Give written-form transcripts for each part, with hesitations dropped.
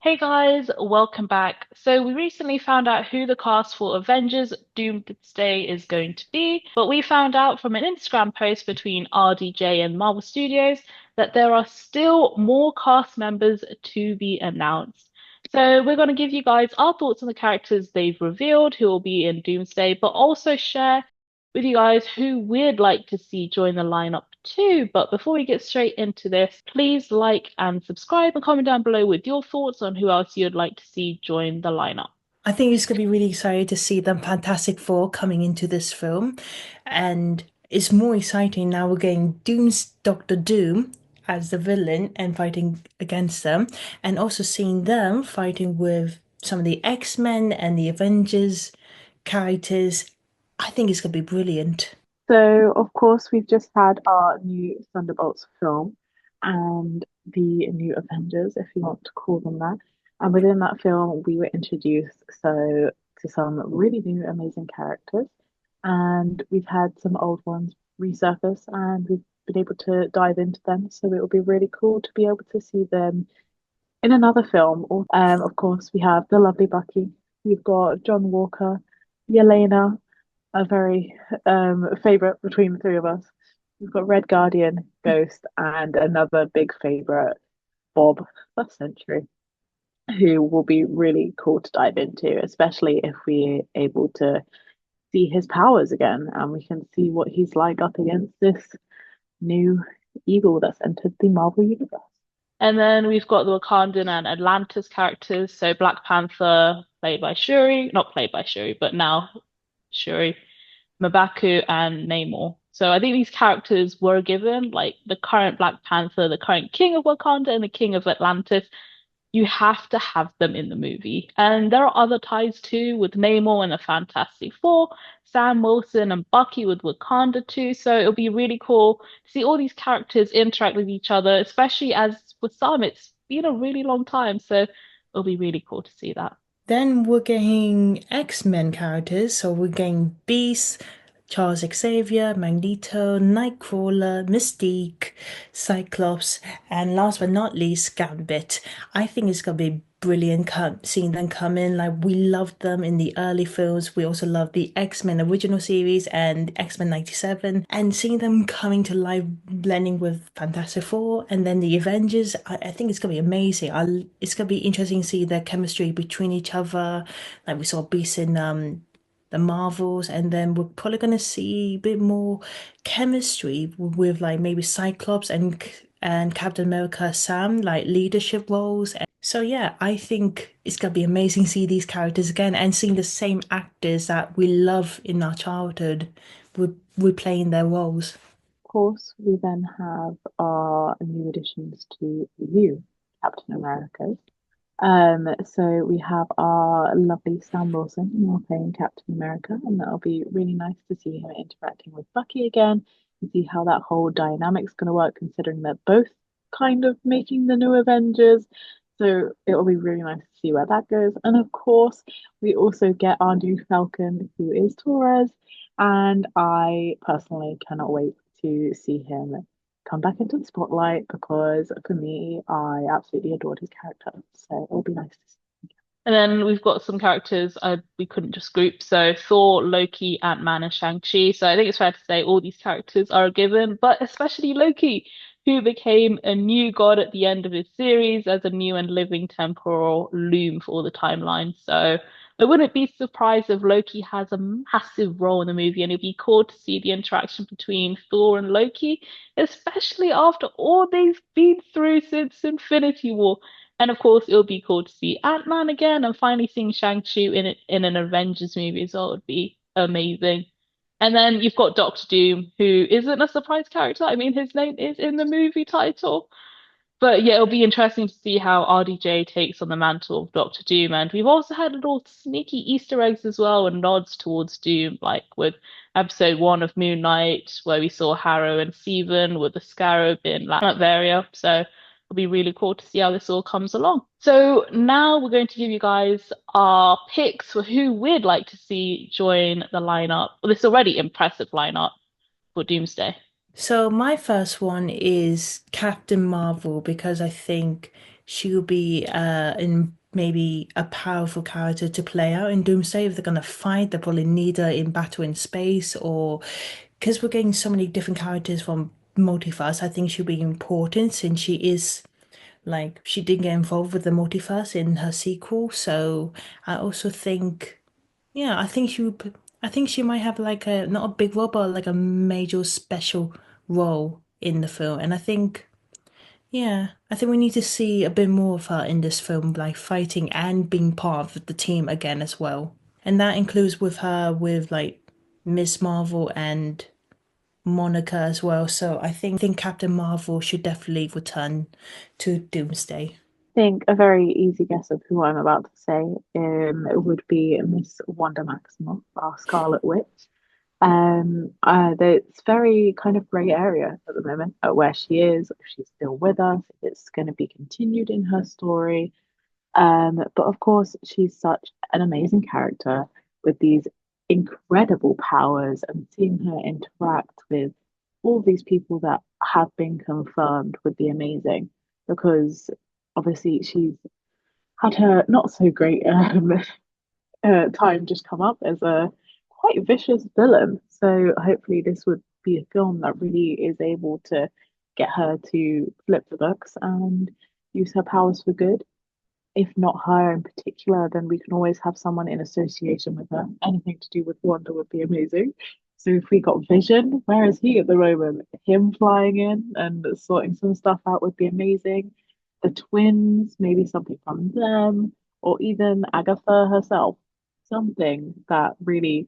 Hey guys, welcome back. So we recently found out who the cast for Avengers Doomsday is going to be, but we found out from an Instagram post between RDJ and Marvel Studios that there are still more cast members to be announced. So we're going to give you guys our thoughts on the characters they've revealed who will be in Doomsday, but also share with you guys who we'd like to see join the lineup too. But before we get straight into this, please like and subscribe and comment down below with your thoughts on who else you'd like to see join the lineup. I think it's going to be really exciting to see them Fantastic Four coming into this film. And it's more exciting now we're getting Doctor Doom as the villain and fighting against them, and also seeing them fighting with some of the X-Men and the Avengers characters. I think it's going to be brilliant. So, of course, we've just had our new Thunderbolts film and the new Avengers, if you want to call them that. And within that film, we were introduced to some really new, amazing characters. And we've had some old ones resurface and we've been able to dive into them. So it will be really cool to be able to see them in another film. Of course, we have the lovely Bucky. We've got John Walker, Yelena, a very favorite between the three of us. We've got Red Guardian, Ghost, and another big favorite, Bob, last century, who will be really cool to dive into, especially if we're able to see his powers again and we can see what he's like up against this new eagle that's entered the Marvel Universe. And then we've got the Wakandan and Atlantis characters. So Black Panther, played by Shuri, not played by Shuri, but now Shuri, M'Baku, and Namor. So I think these characters were given, like the current Black Panther, the current King of Wakanda, and the King of Atlantis. You have to have them in the movie. And there are other ties too, with Namor and the Fantastic Four, Sam Wilson and Bucky with Wakanda too. So it'll be really cool to see all these characters interact with each other, especially as with some, it's been a really long time. So it'll be really cool to see that. Then we're getting X-Men characters, so we're getting Beast, Charles Xavier, Magneto, Nightcrawler, Mystique, Cyclops, and last but not least, Gambit. I think it's gonna be brilliant seeing them come in. Like we loved them in the early films. We also loved the X-Men original series and X-Men 97. And seeing them coming to life, blending with Fantastic Four and then the Avengers, I think it's gonna be amazing. It's gonna be interesting to see their chemistry between each other. Like we saw Beast in the Marvels, and then we're probably gonna see a bit more chemistry with like maybe Cyclops and Captain America Sam, like leadership roles. So yeah, I think it's gonna be amazing to see these characters again and seeing the same actors that we love in our childhood replaying their roles. Of course, we then have our new additions to the new Captain America. So we have our lovely Sam Wilson now playing Captain America, and that'll be really nice to see him interacting with Bucky again and see how that whole dynamic's going to work, considering they're both kind of making the new Avengers. So it'll be really nice to see where that goes. And of course, we also get our new Falcon, who is Torres, and I personally cannot wait to see him come back into the spotlight because for me, I absolutely adored his character. So it'll be nice to see. And then we've got some characters we couldn't just group. So Thor, Loki, Ant-Man, and Shang-Chi. So I think it's fair to say all these characters are a given, but especially Loki, who became a new god at the end of his series as a new and living temporal loom for all the timelines. So I wouldn't be surprised if Loki has a massive role in the movie, and it'd be cool to see the interaction between Thor and Loki, especially after all they've been through since Infinity War. And of course, it would be cool to see Ant-Man again and finally seeing Shang-Chi in an Avengers movie as well would be amazing. And then you've got Doctor Doom, who isn't a surprise character. I mean, his name is in the movie title. But yeah, it'll be interesting to see how RDJ takes on the mantle of Doctor Doom. And we've also had little sneaky Easter eggs as well and nods towards Doom, like with episode one of Moon Knight, where we saw Harrow and Steven with the Scarab in Latveria. So it'll be really cool to see how this all comes along. So now we're going to give you guys our picks for who we'd like to see join the lineup, this already impressive lineup for Doomsday. So my first one is Captain Marvel because I think she'll be in maybe a powerful character to play out in Doomsday. If they're gonna fight, they probably need her in battle in space, or because we're getting so many different characters from Multiverse, I think she'll be important since she is like she did get involved with the multiverse in her sequel. So I also think, yeah, I think she might have like a not a big role, but like a major special role in the film. And I think, yeah, I think we need to see a bit more of her in this film, like fighting and being part of the team again as well. And that includes with her with like Miss Marvel and Monica as well. So I think Captain Marvel should definitely return to Doomsday. Think a very easy guess of who I'm about to say it would be Miss Wanda Maximoff, our Scarlet Witch. It's very kind of grey area at the moment where she is, if she's still with us, if it's going to be continued in her story. But of course, she's such an amazing character with these incredible powers, and seeing her interact with all these people that have been confirmed would be amazing because obviously she's had her not so great time just come up as a quite vicious villain. So hopefully this would be a film that really is able to get her to flip the books and use her powers for good. If not her in particular, then we can always have someone in association with her. Anything to do with Wanda would be amazing. So if we got Vision, where is he at the moment? Him flying in and sorting some stuff out would be amazing. The twins, maybe something from them, or even Agatha herself. Something that really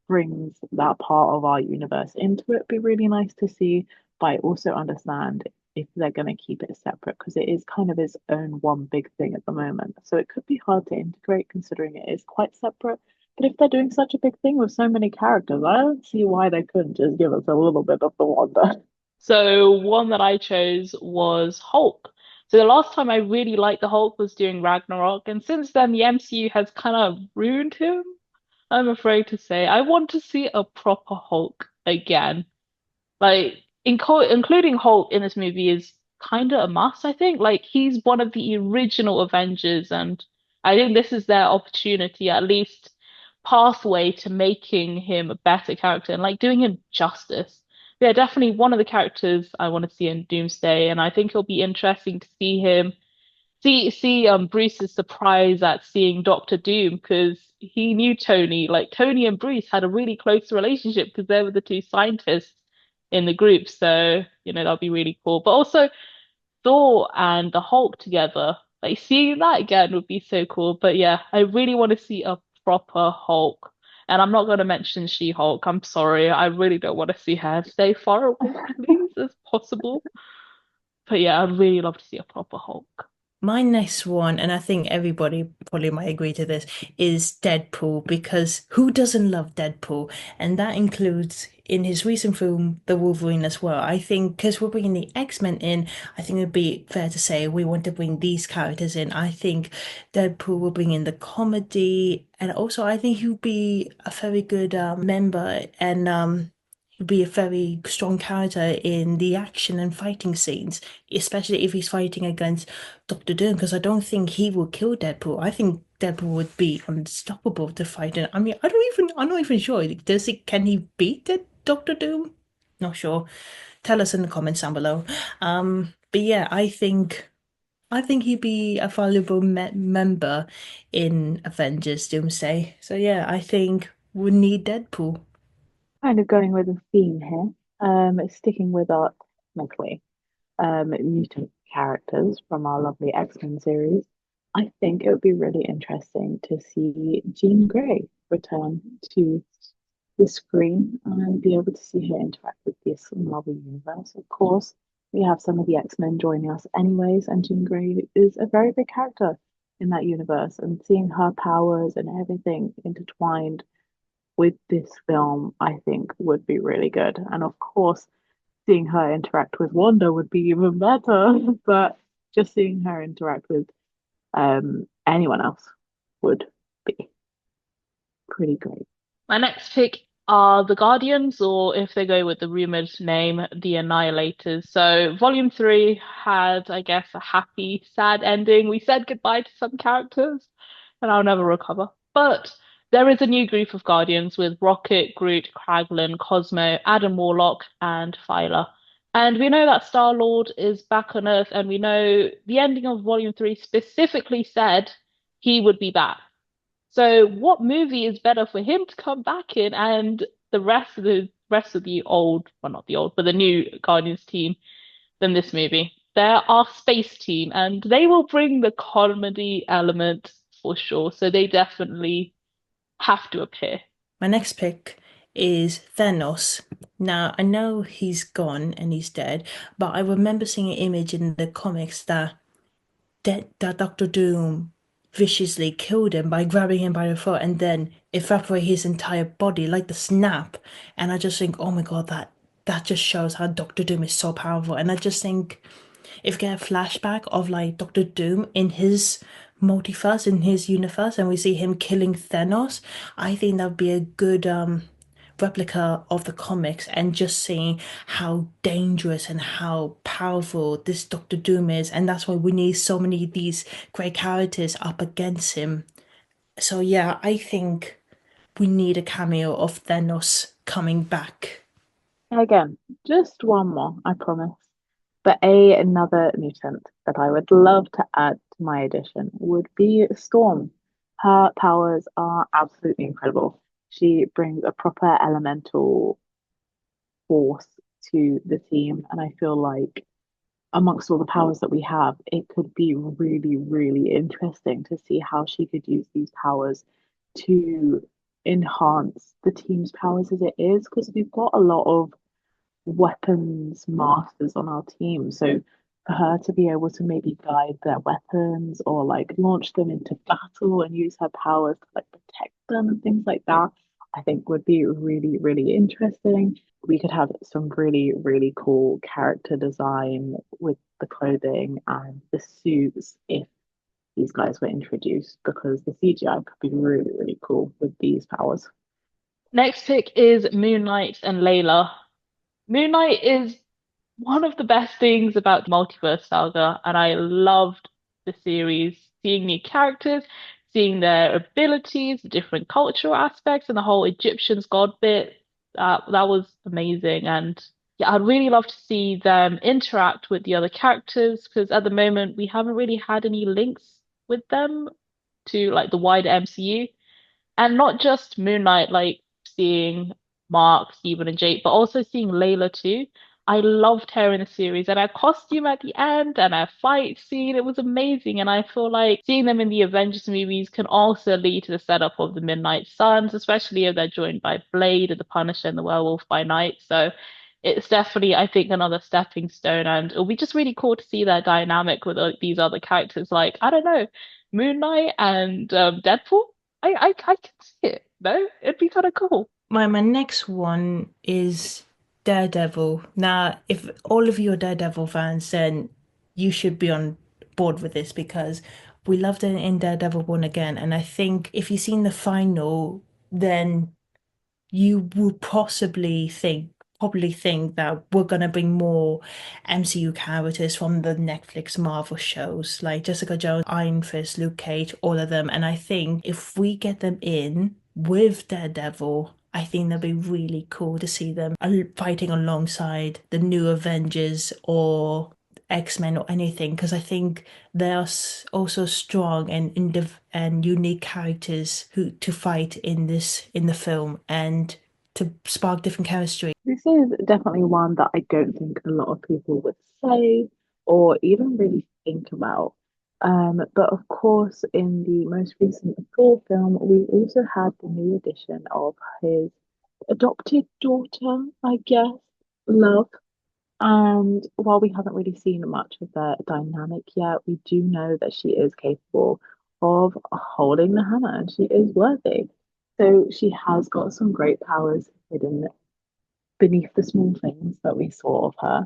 brings that part of our universe into it. Be really nice to see, but I also understand if they're going to keep it separate because it is kind of its own one big thing at the moment. So it could be hard to integrate considering it is quite separate. But if they're doing such a big thing with so many characters, I don't see why they couldn't just give us a little bit of the wonder. So one that I chose was Hulk. So the last time I really liked the Hulk was during Ragnarok, and since then the MCU has kind of ruined him. I'm afraid to say. I want to see a proper Hulk again. Like including Hulk in this movie is kind of a must, I think. Like he's one of the original Avengers, and I think this is their opportunity, at least pathway to making him a better character and like doing him justice. Yeah, definitely one of the characters I want to see in Doomsday, and I think it'll be interesting to see him see Bruce's surprise at seeing Doctor Doom because he knew Tony. Like Tony and Bruce had a really close relationship because they were the two scientists in the group. So, that'll be really cool. But also Thor and the Hulk together, like seeing that again would be so cool. But yeah, I really want to see a proper Hulk. And I'm not going to mention She-Hulk. I'm sorry. I really don't want to see her. Stay far away, please, as possible. But yeah, I'd really love to see a proper Hulk. My next one, and I think everybody probably might agree to this, is Deadpool because who doesn't love Deadpool? And that includes in his recent film, The Wolverine as well. I think because we're bringing the X-Men in, I think it'd be fair to say we want to bring these characters in. I think Deadpool will bring in the comedy, and also I think he'll be a very good member and he'll be a very strong character in the action and fighting scenes, especially if he's fighting against Doctor Doom, because I don't think he will kill Deadpool. I think Deadpool would be unstoppable to fight. And I mean, I'm not even sure. Can he beat Doctor Doom? Not sure. Tell us in the comments down below. But yeah, I think he'd be a valuable member in Avengers Doomsday. So yeah, I think we need Deadpool. Kind of going with a theme here, sticking with our technically mutant characters from our lovely X-Men series, I think it would be really interesting to see Jean Grey return to the screen and be able to see her interact with this Marvel universe. Of course, we have some of the X-Men joining us anyways, and Jean Grey is a very big character in that universe, and seeing her powers and everything intertwined with this film, I think would be really good. And of course, seeing her interact with Wanda would be even better. But just seeing her interact with anyone else would be pretty great. My next pick, are the Guardians, or if they go with the rumored name, the Annihilators. So, Volume 3 had, I guess, a happy, sad ending. We said goodbye to some characters, and I'll never recover. But there is a new group of Guardians with Rocket, Groot, Kraglin, Cosmo, Adam Warlock, and Phyla. And we know that Star-Lord is back on Earth, and we know the ending of Volume 3 specifically said he would be back. So what movie is better for him to come back in and the rest of the old, well not the old, but the new Guardians team than this movie? They're our space team and they will bring the comedy element for sure. So they definitely have to appear. My next pick is Thanos. Now, I know he's gone and he's dead, but I remember seeing an image in the comics that Doctor Doom viciously killed him by grabbing him by the throat and then evaporate his entire body like the snap. And I just think, oh my God, that just shows how Doctor Doom is so powerful. And I just think if we get a flashback of like Doctor Doom in his multiverse, in his universe, and we see him killing Thanos, I think that would be a good replica of the comics and just seeing how dangerous and how powerful this Doctor Doom is. And that's why we need so many of these great characters up against him. So yeah, I think we need a cameo of Thanos coming back. Again, just one more, I promise. But another mutant that I would love to add to my edition would be Storm. Her powers are absolutely incredible. She brings a proper elemental force to the team, and I feel like amongst all the powers that we have, it could be really, really interesting to see how she could use these powers to enhance the team's powers as it is, because we've got a lot of weapons masters on our team. So for her to be able to maybe guide their weapons or like launch them into battle and use her powers to like protect them and things like that, I think would be really, really interesting. We could have some really, really cool character design with the clothing and the suits if these guys were introduced, because the CGI could be really, really cool with these powers. Next pick is Moon Knight and Layla. Moon Knight is one of the best things about the Multiverse Saga, and I loved the series, seeing new characters, seeing their abilities, the different cultural aspects, and the whole Egyptians god bit. That was amazing, and yeah, I'd really love to see them interact with the other characters because at the moment we haven't really had any links with them to like the wider MCU. And not just Moon Knight, like seeing Mark, Steven, and Jake, but also seeing Layla too. I loved her in the series and her costume at the end and her fight scene. It was amazing. And I feel like seeing them in the Avengers movies can also lead to the setup of the Midnight Suns, especially if they're joined by Blade and the Punisher and the Werewolf by Night. So it's definitely, I think, another stepping stone. And it'll be just really cool to see that dynamic with these other characters. Like, I don't know, Moon Knight and Deadpool. I can see it. No, it'd be kind of cool. My next one is Daredevil. Now, if all of you are Daredevil fans, then you should be on board with this because we loved it in Daredevil Born Again. And I think if you've seen the final, then you would probably think that we're gonna bring more MCU characters from the Netflix Marvel shows like Jessica Jones, Iron Fist, Luke Cage, all of them. And I think if we get them in with Daredevil, I think that'd be really cool to see them fighting alongside the new Avengers or X-Men or anything because I think they are also strong and and unique characters who to fight in the film and to spark different chemistry. This is definitely one that I don't think a lot of people would say or even really think about. But of course, in the most recent Thor film, we also had the new addition of his adopted daughter, I guess, Love. And while we haven't really seen much of their dynamic yet, we do know that she is capable of holding the hammer and she is worthy. So she has got some great powers hidden beneath the small things that we saw of her.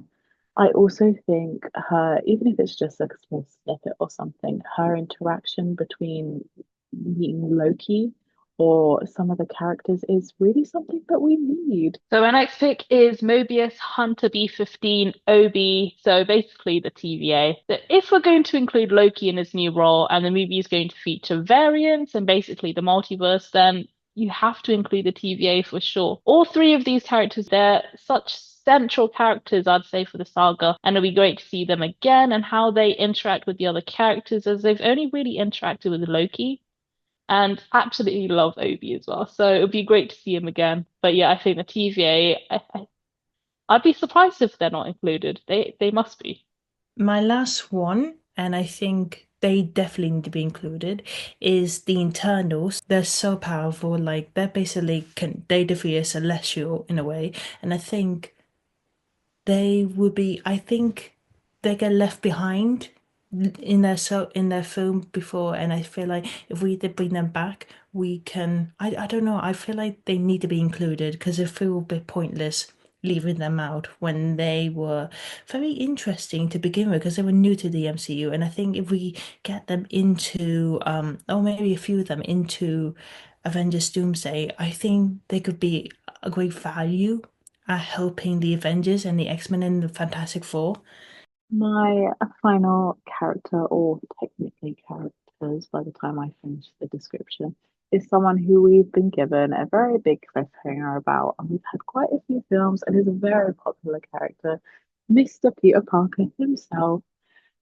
I also think her, even if it's just like a small snippet or something, her interaction between meeting Loki or some of the characters is really something that we need. So my next pick is Mobius Hunter B-15 OB, so basically the TVA. So if we're going to include Loki in his new role and the movie is going to feature variants and basically the multiverse, then you have to include the TVA for sure. All three of these characters, they're such central characters, I'd say, for the saga, and it'll be great to see them again and how they interact with the other characters, as they've only really interacted with Loki and absolutely love Obi as well. So it would be great to see him again. But yeah, I think the TVA, I'd be surprised if they're not included. They must be. My last one, and I think they definitely need to be included, is the internals. They're so powerful, like they're basically they defeat a celestial in a way, and I think they would be. I think they get left behind in their film before, and I feel like if we did bring them back, we can. I don't know. I feel like they need to be included because it feel a bit pointless leaving them out when they were very interesting to begin with because they were new to the MCU, and I think if we get them into or maybe a few of them into Avengers Doomsday, I think they could be a great value at helping the Avengers and the X-Men and the Fantastic Four. My final character, or technically characters by the time I finish the description, is someone who we've been given a very big cliffhanger about, and we've had quite a few films, and is a very popular character, Mr. Peter Parker himself.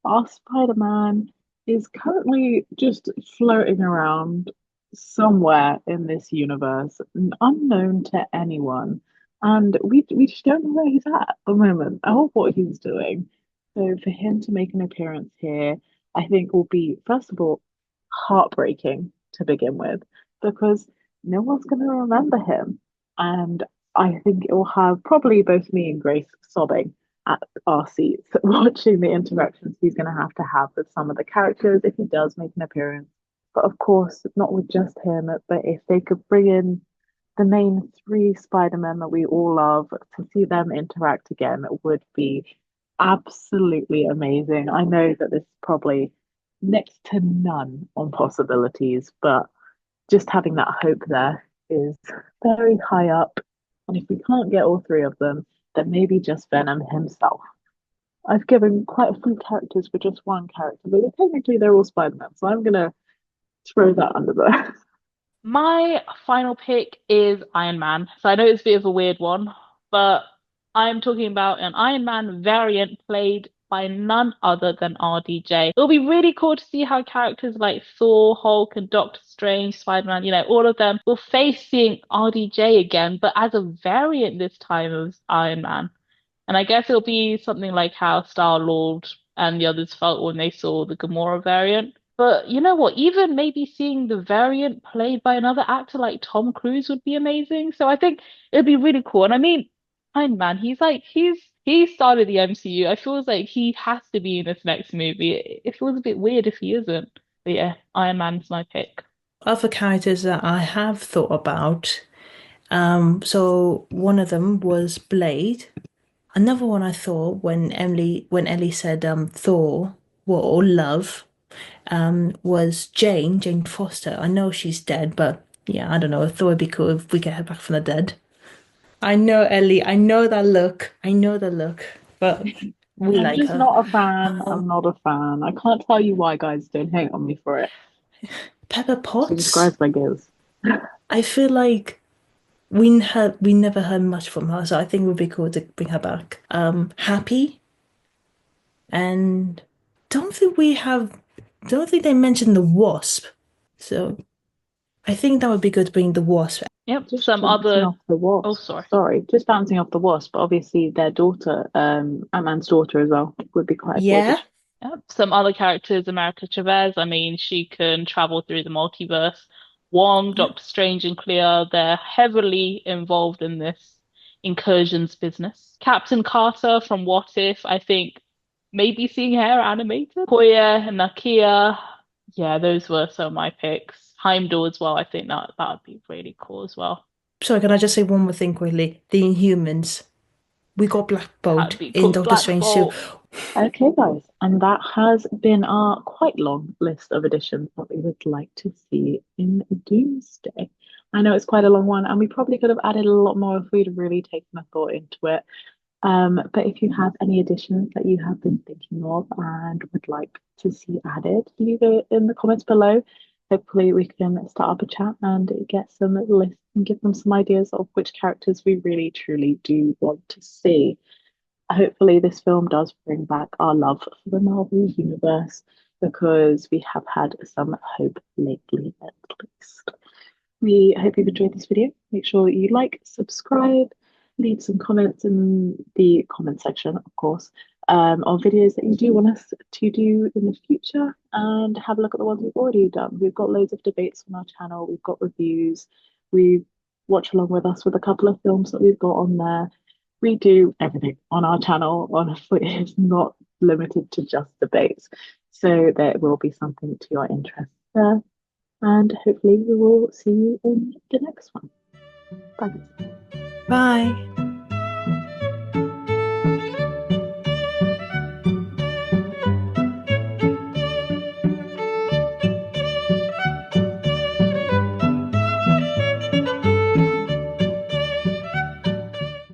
Our Spider-Man is currently just floating around somewhere in this universe, unknown to anyone. And we just don't know where he's at the moment or what he's doing. So for him to make an appearance here, I think will be, first of all, heartbreaking to begin with, because no one's going to remember him. And I think it will have probably both me and Grace sobbing at our seats watching the interactions he's going to have with some of the characters if he does make an appearance. But of course, not with just him, but if they could bring in the main three Spider-Men that we all love, to see them interact again would be absolutely amazing. I know that this is probably next to none on possibilities, but just having that hope there is very high up. And if we can't get all three of them, then maybe just Venom himself. I've given quite a few characters for just one character, but technically they're all Spider-Man, so I'm gonna throw that under there. My final pick is Iron Man. So I know it's a bit of a weird one, but I'm talking about an Iron Man variant played by none other than RDJ. It'll be really cool to see how characters like Thor, Hulk, and Doctor Strange, Spider-Man, all of them will face seeing RDJ again, but as a variant this time of Iron Man. And I guess it'll be something like how Star-Lord and the others felt when they saw the Gamora variant. But you know what? Even maybe seeing the variant played by another actor like Tom Cruise would be amazing. So I think it'd be really cool. And I mean, Iron Man, he started the MCU. I feel like he has to be in this next movie. It feels a bit weird if he isn't. But yeah, Iron Man's my pick. Other characters that I have thought about. So one of them was Blade. Another one I thought when Ellie said Thor, what or love, was Jane Foster. I know she's dead, but yeah, I don't know. I thought it'd be cool if we get her back from the dead. I know Ellie, I know that look. I know the look, but we I'm like just her. not a fan. I'm Um, not a fan. I can't tell you why, guys. Don't hate on me for it. Pepper She Potts. describes my gills. I feel like we never heard much from her, so I think it would be cool to bring her back. Happy and don't think we have don't think they mentioned the Wasp. So I think that would be good to bring the Wasp. Yep, Just some bouncing other. off the Oh, wasp. sorry. Sorry, just bouncing off the wasp. But obviously, their daughter, Ant-Man's daughter as well, would be quite a cool Yeah. addition. Yep. Some other characters, America Chavez. I mean, she can travel through the multiverse. Wong, Yeah. Doctor Strange, and Clea, they're heavily involved in this incursions business. Captain Carter from What If, I think maybe seeing her animated. Koya, Nakia, yeah, those were some of my picks. Heimdall as well. I think that would be really cool as well. Sorry, can I just say one more thing quickly? The Inhumans. We got Black That'd Bolt be in cool. Doctor Black Strange too. Bolt. Okay, guys, and that has been our quite long list of additions that we would like to see in Doomsday. I know it's quite a long one, and we probably could have added a lot more if we'd really taken a thought into it. But if you have any additions that you have been thinking of and would like to see added, leave it in the comments below. Hopefully, we can start up a chat and get some lists and give them some ideas of which characters we really truly do want to see. Hopefully, this film does bring back our love for the Marvel Universe because we have had some hope lately, at least. We hope you've enjoyed this video. Make sure you like, subscribe, leave some comments in the comment section, of course, of videos that you do want us to do in the future, and have a look at the ones we've already done. We've got loads of debates on our channel, we've got reviews, we watch along with us with a couple of films that we've got on there. We do everything on our channel. Honestly, it's not limited to just debates. So there will be something to your interest there. And hopefully we will see you in the next one. Bye. Bye.